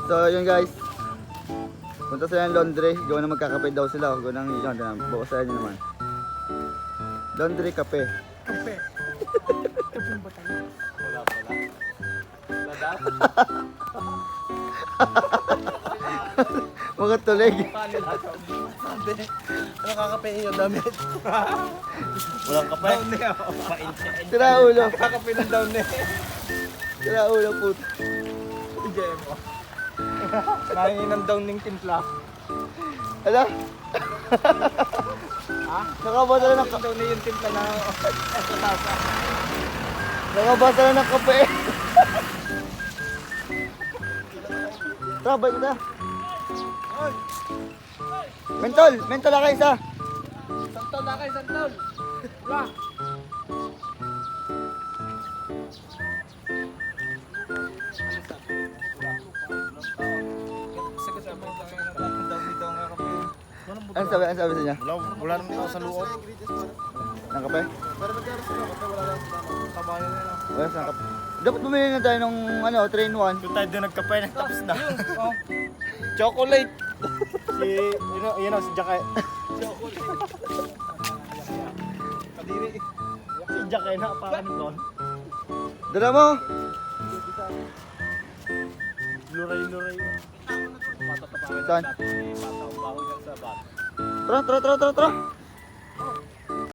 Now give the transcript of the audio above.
So yun guys. Punta sila ng laundry. Gawa na magkakape daw sila. Gawa nang yun. Bukas sa inyo naman. Laundry, kape. Kape. Kapeng ba tayo? Wala pala. Ladat? Mga tulig. Sabi, ano kakape yung damit? Walang kape? Down na yun. Tira ulo. Kakape ng down na yun. Tira ulo po. Hindi mo. Nangingin ng down ng timpla. Ala? Ha? Nakabasa na ng Down na yung timpla na tasa. Nakabasa na ng kape. Tara, balik na. Mentol! Mentol na kayo isa. Santol na kayo, santol. Wala. Ano sabi sa niya? Wala naman dito sa loob. Ng kape? Pero magkano sa loob? Wala lang sa kabayan na yun. Wala sa kape. Dapat bumili na tayo ng ano, 3-in-1. Doon tayo doon nagkapay, nagtapos na. Chocolate! Si, yun o, si Jackie. Chocolate. Kadiri. Si Jackie na, paano doon? Dala mo! Luray-luray. Saan? Tara, tara, tara, tara, tara.